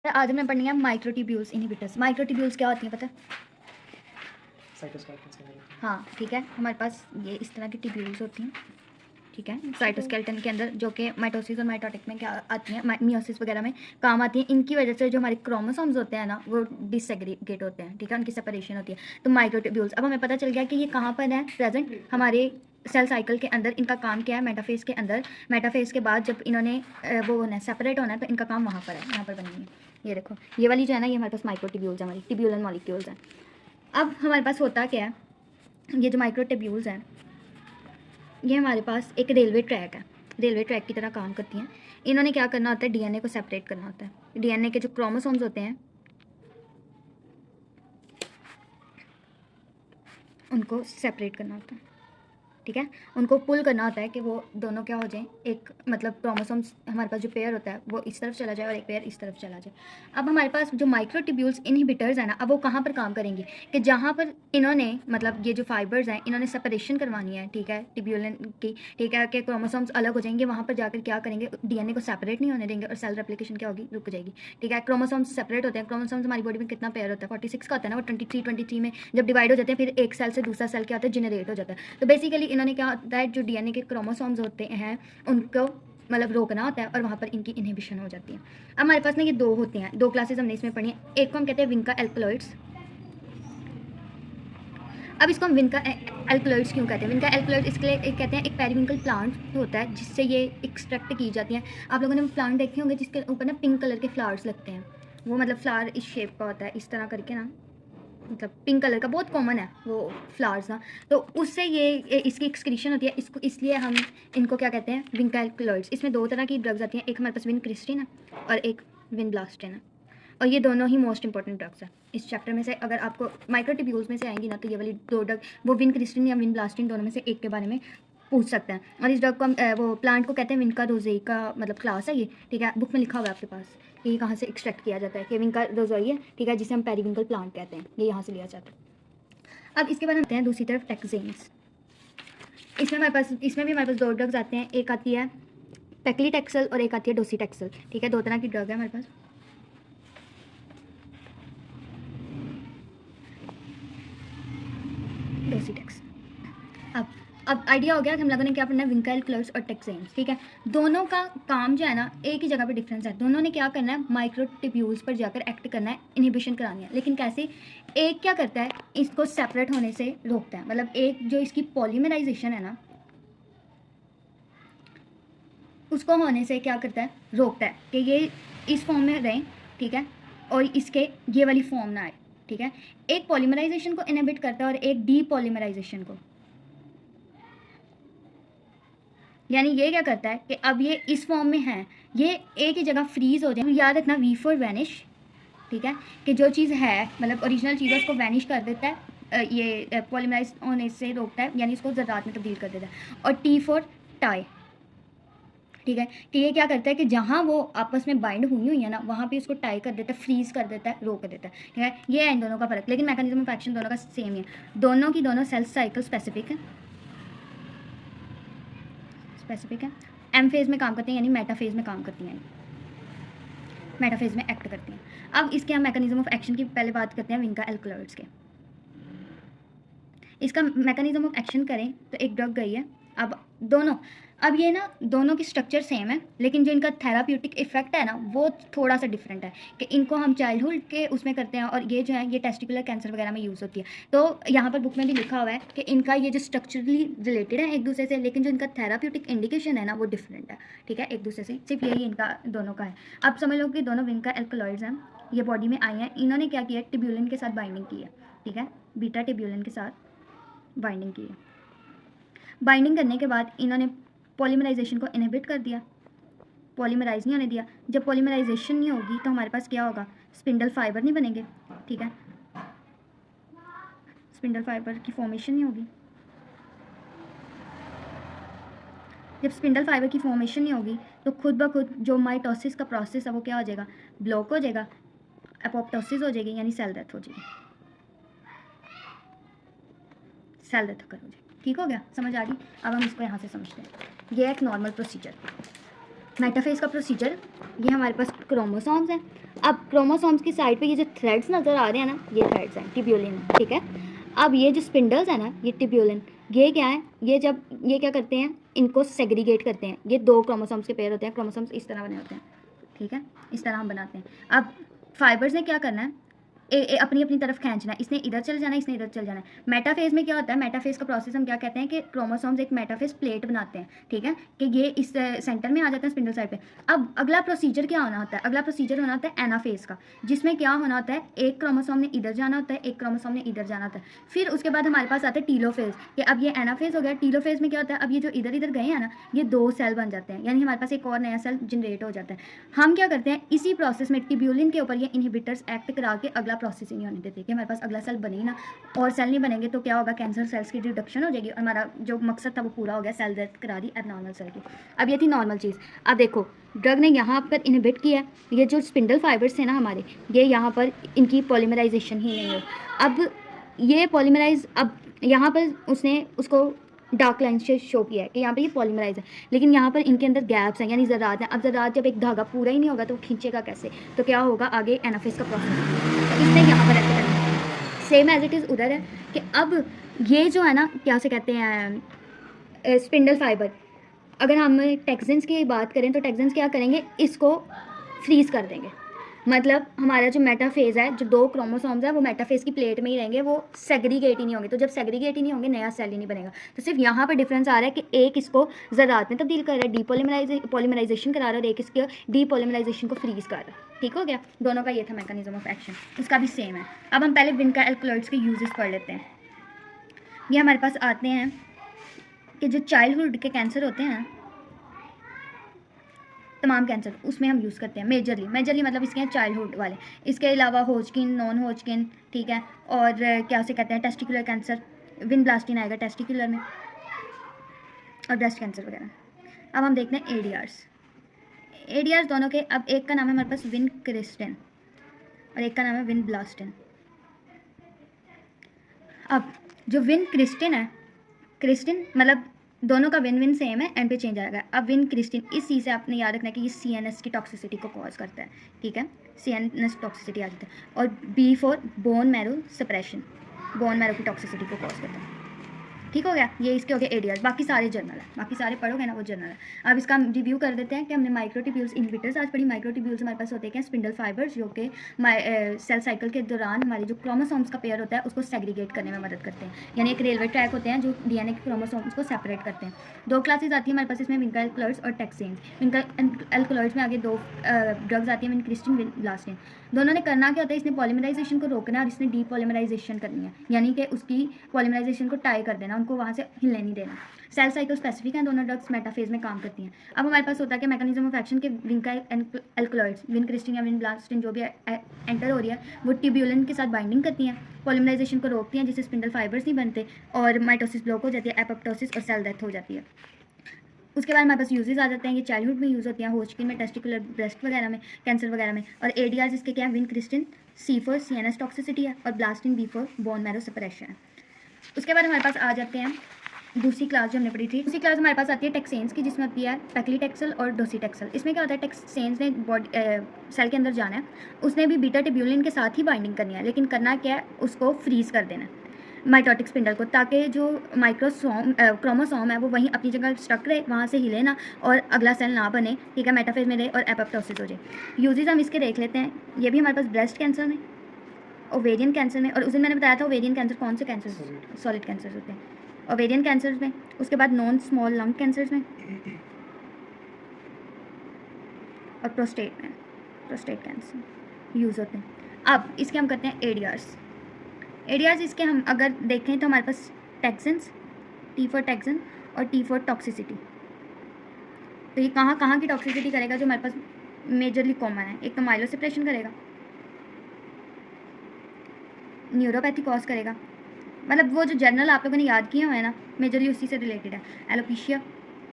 आज हमें पढ़नी है माइक्रोट्यूब्यूल्स इनहिबिटर्स। माइक्रोट्यूब्यूल्स क्या होती हैं पता है? साइटोस्केलेटन के अंदर। हाँ ठीक है, हमारे पास ये इस तरह की ट्यूब्यूल्स होती हैं, ठीक है, साइटोस्केलेटन के अंदर, जो कि माइटोसिस और माइटोटिक में क्या आती हैं, मियोसिस वगैरह में काम आती हैं। इनकी वजह से जो हमारे क्रोमोसोम्स होते हैं ना, वो डिसएग्रीगेट होते हैं, ठीक है, उनकी सेपरेशन होती है। तो माइक्रोट्यूब्यूल्स, अब हमें पता चल गया कि ये कहाँ पर है प्रेजेंट, हमारे सेल साइकिल के अंदर। इनका काम क्या है? मेटाफेज के अंदर। मेटाफेज के बाद जब इन्होंने वो होना है, सेपरेट होना है, तो इनका काम वहाँ पर है, यहाँ पर बनी है। ये देखो, ये वाली जो है ना, ये हमारे पास माइक्रोट्यूब्यूल्स है, हमारी ट्यूब्यूलर मॉलिक्यूल्स हैं। अब हमारे पास होता क्या है, ये जो माइक्रोट्यूब्यूल्स हैं, ये हमारे पास एक रेलवे ट्रैक है, रेलवे ट्रैक की तरह काम करती हैं। इन्होंने क्या करना होता है? डीएनए को सेपरेट करना होता है। डीएनए के जो क्रोमोसोम्स होते हैं, उनको सेपरेट करना होता है, ठीक है, उनको पुल करना होता है कि वो दोनों क्या हो जाएं, एक मतलब क्रोमोसोम्स, हमारे पास जो पेयर होता है वो इस तरफ चला जाए और एक पेयर इस तरफ चला जाए। अब हमारे पास जो माइक्रोट्यूब्यूल्स इनहिबिटर्स है ना, अब वो कहाँ पर काम करेंगे कि जहाँ पर इन्होंने मतलब ये जो फाइबर्स हैं, इन्होंने सेपरेशन करवानी है, ठीक है, ट्यूब्यूलन की, ठीक है, कि क्रोमोसोम्स अलग हो जाएंगे, वहाँ पर जाकर क्या करेंगे, डीएनए को सेपरेट नहीं होने देंगे और सेल रेप्लिकेशन क्या होगी, रुक जाएगी, ठीक है। क्रोमोसोम्स सेपरेट होते हैं। क्रोमोसोम्स हमारी बॉडी में कितना पेयर होता है? 46 का होता है ना, वो 23 में जब डिवाइड हो जाते हैं, फिर एक सेल से दूसरा सेल क्या होता है, जनरेट हो जाता है। तो बेसिकली इन्होंने क्या होता है, जो डीएनए के क्रोमोसोम्स होते हैं उनको मतलब रोकना होता है और वहाँ पर इनकी इनहिबिशन हो जाती है। अब हमारे पास ना ये दो होते हैं, दो क्लासेस हमने इसमें पढ़ी है। एक को हम कहते हैं विनका एल्कलॉइड्स। अब इसको हम विनका एल्कलॉइड्स क्यों कहते हैं? विनका एल्कलॉइड्स इसके लिए कहते हैं, एक पेरिविंकल प्लांट होता है जिससे ये एक्सट्रैक्ट की जाती हैं। आप लोगों ने प्लांट देखे होंगे जिसके ऊपर ना पिंक कलर के फ्लावर्स लगते हैं, वो मतलब फ्लावर इस शेप का होता है, इस तरह करके ना, मतलब पिंक कलर का, बहुत कॉमन है वो फ्लावर्स ना। तो उससे ये इसकी एक्सक्रीशन होती है, इसको इसलिए हम इनको क्या कहते हैं, विनका एल्कलॉइड्स। इसमें दो तरह की ड्रग्स आती हैं, एक हमारे पास विनक्रिस्टिन है और एक विनब्लास्टिन है, और ये दोनों ही मोस्ट इंपॉर्टेंट ड्रग्स हैं इस चैप्टर में से। अगर आपको माइक्रोट्यूब्यूल्स में से आएंगी ना, तो ये वाली दो ड्रग, वो विनक्रिस्टिन या विनब्लास्टिन, दोनों में से एक के बारे में पूछ सकते हैं। और इस ड्रग को हम वो प्लांट को कहते हैं विनका रोजेई का मतलब क्लास है ये, ठीक है, बुक में लिखा हुआ है आपके पास कि ये कहाँ से एक्सट्रैक्ट किया जाता है, कि विनका रोजेई है, ठीक है, जिसे हम पेरिविंकल प्लांट कहते हैं, ये यहाँ से लिया जाता है। अब इसके बाद हम आते हैं दूसरी तरफ टेक्सेन्स। इसमें भी हमारे पास दो ड्रग्स आते हैं, एक आती है पेक्लीटेक्सल और एक आती है डोसीटेक्सल, ठीक है, दो तरह की ड्रग है हमारे पास। डोसीटेक्स। अब आइडिया हो गया कि हम लोगों ने क्या पढ़ना है, विनका एल्कलॉइड्स और टेक्सेन्स, ठीक है। दोनों का काम जो है ना, एक ही जगह पे डिफरेंस है। दोनों ने क्या करना है, माइक्रोट्यूब्यूल्स पर जाकर एक्ट करना है, इनहिबिशन करानी है। लेकिन कैसे? एक क्या करता है, इसको सेपरेट होने से रोकता है, मतलब एक जो इसकी पॉलीमराइजेशन है ना, उसको होने से क्या करता है, रोकता है कि ये इस फॉर्म में रहें, ठीक है, और इसके ये वाली फॉर्म ना आए, ठीक है। एक पॉलीमराइजेशन को इनहिबिट करता है और एक डीपॉलीमराइजेशन को। यानी ये क्या करता है कि अब ये इस फॉर्म में है, ये एक ही जगह फ्रीज हो जाए। याद रखना, वी फॉर वैनिश, ठीक है, कि जो चीज़ है मतलब ओरिजिनल चीज़ है उसको वैनिश कर देता है, ये पॉलीमराइज होने से रोकता है, यानी इसको ज़रात में तब्दील कर देता है। और टी फॉर टाई, ठीक है, कि ये क्या करता है कि जहाँ वो आपस में बाइंड हुई है ना, वहाँ पे उसको टाई कर देता है, फ्रीज कर देता है, रोक देता है, ठीक है। ये है इन दोनों का फर्क, लेकिन मैकेनिज्म ऑफ एक्शन दोनों का सेम है। दोनों की दोनों सेल साइकिल स्पेसिफिक है, एम फेज में काम करती हैं, यानी मेटाफेज में काम करती हैं, मेटाफेज में एक्ट करती हैं। अब इसके हम मैकेनिज्म ऑफ एक्शन की पहले बात करते हैं विनका एल्कलॉइड्स के। इसका मैकेनिज्म ऑफ एक्शन करें तो एक ड्रग गई है, अब ये ना दोनों की स्ट्रक्चर सेम है, लेकिन जो इनका थेराप्यूटिक इफेक्ट है ना, वो थोड़ा सा डिफरेंट है, कि इनको हम चाइल्डहुड के उसमें करते हैं, और ये जो है ये टेस्टिकुलर कैंसर वगैरह में यूज़ होती है। तो यहाँ पर बुक में भी लिखा हुआ है कि इनका ये जो स्ट्रक्चरली रिलेटेड है एक दूसरे से, लेकिन जो इनका थेराप्यूटिक इंडिकेशन है ना, वो डिफरेंट है, ठीक है, एक दूसरे से, सिर्फ यही इनका दोनों का है। अब समझ लो कि दोनों विनका एल्कलॉइड्स हैं, ये बॉडी में आई हैं, इन्होंने क्या किया, टिब्यूलिन के साथ बाइंडिंग की है, ठीक है, बीटा टिब्यूलिन के साथ बाइंडिंग की है। बाइंडिंग करने के बाद इन्होंने पॉलीमराइजेशन को इनहिबिट कर दिया, पॉलीमराइज नहीं होने दिया। जब पॉलीमराइजेशन नहीं होगी तो हमारे पास क्या होगा, स्पिंडल फाइबर नहीं बनेंगे, ठीक है, स्पिंडल फाइबर की फॉर्मेशन नहीं होगी। जब स्पिंडल फाइबर की फॉर्मेशन नहीं होगी तो खुद ब खुद जो माइटोसिस का प्रोसेस है वो क्या हो जाएगा, ब्लॉक हो जाएगा, एपोप्टोसिस हो जाएगी, यानी सेल डेथ हो जाएगी, सेल डेथ हो जाएगी। ठीक हो गया, समझ आ गई? अब हम इसको यहाँ से समझते हैं। ये एक नॉर्मल प्रोसीजर, मेटाफेज का प्रोसीजर। ये हमारे पास क्रोमोसोम्स हैं, अब क्रोमोसोम्स की साइड पे ये जो थ्रेड्स नज़र आ रहे हैं ना, ये थ्रेड्स हैं, टिब्यूलिन, ठीक है। अब ये जो स्पिंडल्स है ना, ये टिब्यूलिन, ये क्या है, ये क्या करते हैं, इनको सेग्रीगेट करते हैं। ये 2 क्रोमोसोम्स के पेयर होते हैं, क्रोमोसोम्स इस तरह बने होते हैं, ठीक है, इस तरह हम बनाते हैं। अब फाइबर्स ने क्या करना है, अपनी अपनी तरफ खींचना है, इसने इधर चल जाना है, इसने इधर चल जाना है। मेटाफेज में क्या होता है, मेटाफेज का प्रोसेस हम क्या कहते हैं कि क्रोमोसोम्स एक मेटाफेज प्लेट बनाते हैं, ठीक है, कि ये इस सेंटर में आ जाते हैं स्पिंडल साइड पे। अब अगला प्रोसीजर क्या होना होता है, अगला प्रोसीजर होना होता है एनाफेज का, जिसमें क्या होना होता है, एक क्रोमोसोम ने इधर जाना होता है, एक क्रोमोसोम ने इधर जाना होता है। फिर उसके बाद हमारे पास आता है टीलोफेज, कि अब ये एनाफेज हो गया। टीलोफेज में क्या होता है, अब ये जो इधर इधर गए हैं ना, ये 2 सेल बन जाते हैं, यानी हमारे पास एक और नया सेल जनरेट हो जाता है। हम क्या करते हैं, इसी प्रोसेस में टिब्यूलिन के ऊपर ये इनहिबिटर्स एक्ट करा के अगला प्रोसेस ही नहीं होने देते, कि हमारे पास अगला सेल बने ही ना, और सेल नहीं बनेंगे तो क्या होगा, कैंसर सेल्स की रिडक्शन हो जाएगी और हमारा जो मकसद था वो पूरा हो गया, सेल डेथ करा दी एबनॉर्मल सेल की। अब ये थी नॉर्मल चीज़। अब देखो ड्रग ने यहाँ पर इनहिबिट किया, ये जो स्पिंडल फाइबर्स थे ना हमारे, ये यहाँ पर इनकी पॉलीमराइजेशन ही नहीं है। अब ये पॉलीमराइज, अब यहाँ पर उसने उसको डार्क लाइन से शो किया है कि यहाँ पे ये पॉलीमराइज है, लेकिन यहाँ पर इनके अंदर गैप्स हैं, यानी ज़रात हैं। अब ज़रात जब एक धागा पूरा ही नहीं होगा तो खींचेगा कैसे, तो क्या होगा, आगे एनाफेज का प्रोसेस, तो इसने यहाँ पर ऐसे करना है। सेम एज इट इज़ उधर है कि अब ये जो है ना, क्या से कहते हैं, स्पिंडल फाइबर, अगर हम टेक्सिन्स की बात करें तो टेक्सिन्स क्या करेंगे, इसको फ्रीज़ कर देंगे। मतलब हमारा जो मेटाफेज है, जो 2 क्रोमोसोम्स है, वो मेटाफेज की प्लेट में ही रहेंगे, वो सेग्रीगेट ही नहीं होंगे। तो जब सेग्रीगेट ही नहीं होंगे, नया सेल ही नहीं बनेगा। तो सिर्फ यहाँ पर डिफरेंस आ रहा है कि एक इसको ज़रात में तब्दील कर रहा है, पॉलीमराइजेशन करा रहा है, और एक इसके डीपॉलीमराइजेशन को फ्रीज कर रहा है। ठीक हो गया, दोनों का ये था मैकेनिज्म ऑफ एक्शन, इसका भी सेम है। अब हम पहले विनका एल्कलॉइड्स के यूजेस पढ़ लेते हैं। ये हमारे पास आते हैं कि जो चाइल्डहुड के कैंसर होते हैं, तमाम कैंसर उसमें हम यूज़ करते हैं। मेजरली मतलब इसके हैं चाइल्डहुड वाले। इसके अलावा होजकिन, नॉन होजकिन, ठीक है, और क्या उसे कहते हैं, टेस्टिकुलर कैंसर, विनब्लास्टिन आएगा टेस्टिकुलर में, और ब्रेस्ट कैंसर वगैरह। अब हम देखते हैं एडीआर्स दोनों के। अब एक का नाम है हमारे पास विनक्रिस्टिन और एक का नाम है विनब्लास्टिन। अब जो विनक्रिस्टिन है, क्रिस्टिन मतलब दोनों का विन विन सेम है, एंड पे चेंज आएगा। अब विन क्रिस्टिन, इस चीज़ से आपने याद रखना है कि ये CNS की टॉक्सिसिटी को कॉज करता है, ठीक है, CNS टॉक्सिसिटी आ जाता है। और B for bone marrow suppression, bone marrow की टॉक्सिसिटी को कॉज करता है। ठीक हो गया, ये इसके हो गए एडीआर, बाकी सारे जर्नल है, बाकी सारे पढ़ोगे ना वो जर्नल है। अब इसका हम रिव्यू कर देते हैं कि हमने माइक्रोट्यूब्यूल्स इनहिबिटर्स आज पढ़ी। माइक्रोट्यूब्यूल्स हमारे पास होते हैं स्पिंडल फाइबर्स, जो कि सेल साइकिल के दौरान हमारे जो क्रोमोसोम्स का पेयर होता है उसको सेग्रीगेट करने में मदद करते हैं, यानी एक रेलवे ट्रैक होते हैं जो DNA के क्रोमोसोम्स को सेपरेट करते हैं। 2 क्लासेज आती है हमारे पास इसमें, विनका एल्कलॉइड्स और टेक्सेन्स। विनका एल्कलॉइड्स में आगे 2 ड्रग्स आती हैं, विनक्रिस्टिन, विनब्लास्टिन। दोनों ने करना क्या होता है, इसने पॉलीमराइजेशन को रोकना है और इसने डीपॉलीमराइजेशन करनी है, यानी कि उसकी पॉलीमराइजेशन को टाई कर देना, उनको वहाँ से हिलने नहीं देना। सेल साइकिल स्पेसिफिक हैं, दोनों ड्रग्स मेटाफेज में काम करती हैं। अब हमारे पास होता है कि मैकेनिज्म ऑफ एक्शन के विनका एल्कलॉइड्स, विनक्रिस्टिन या विनब्लास्टिन जो भी एंटर हो रही है, वो ट्यूब्यूलिन के साथ बाइंडिंग करती हैं, पॉलीमराइजेशन को रोकती हैं, जिससे स्पिंडल फाइबर्स नहीं बनते और माइटोसिस ब्लॉक हो जाती है, एपोप्टोसिस और सेल डेथ हो जाती है। उसके बाद हमारे पास यूजेस आ जाते हैं, ये चाइल्डहुड में यूज़ होती हैं, होजकिन में, टेस्टिकुलर, ब्रेस्ट वगैरह में, कैंसर वगैरह में। और एडीआर जिसके क्या है, vincristine, C for CNS toxicity है, और ब्लास्टिन, B for bone marrow suppression है। उसके बाद हमारे पास आ जाते हैं दूसरी क्लास जो हमने पढ़ी थी। दूसरी क्लास हमारे पास आती है टेक्सेन्स की, जिसमें आती है पैक्लीटेक्सल और डोसीटेक्सल। इसमें क्या होता है, टेक्सेन्स ने बॉडी सेल के अंदर जाना है, उसने भी बीटा ट्यूब्यूलिन के साथ ही बाइंडिंग करनी है, लेकिन करना क्या है, उसको फ्रीज कर देना है माइटोटिक स्पिंडल को, ताकि जो क्रोमोसोम है वो वहीं अपनी जगह स्टक रहे, वहाँ से हिले ना और अगला सेल ना बने, ठीक है, मेटाफेज में रहे और एपोप्टोसिस हो जाए। यूजेस हम इसके देख लेते हैं। ये भी हमारे पास ब्रेस्ट कैंसर में, ओवेरियन कैंसर में, और उस दिन मैंने बताया था ओवेरियन कैंसर कौन से कैंसर, सॉलिड कैंसर होते हैं, ओवेरियन कैंसर में। उसके बाद नॉन स्मॉल लंग कैंसर में और प्रोस्टेट कैंसर यूज़ होते हैं। अब इसके हम करते हैं एडीआर्स इसके हम अगर देखें तो हमारे पास टेक्सिन्स, T फॉर टेक्सिन और T फॉर टॉक्सिसिटी। तो ये कहाँ कहाँ की टॉक्सिसिटी करेगा, जो हमारे पास मेजरली कॉमन है। एक तो माइलोसप्रेशन करेगा, न्यूरोपैथी कॉज करेगा, मतलब वो जो जर्नल आप लोगों ने याद किया हुआ है ना, मेजरली उसी से रिलेटेड है। एलोपेशिया,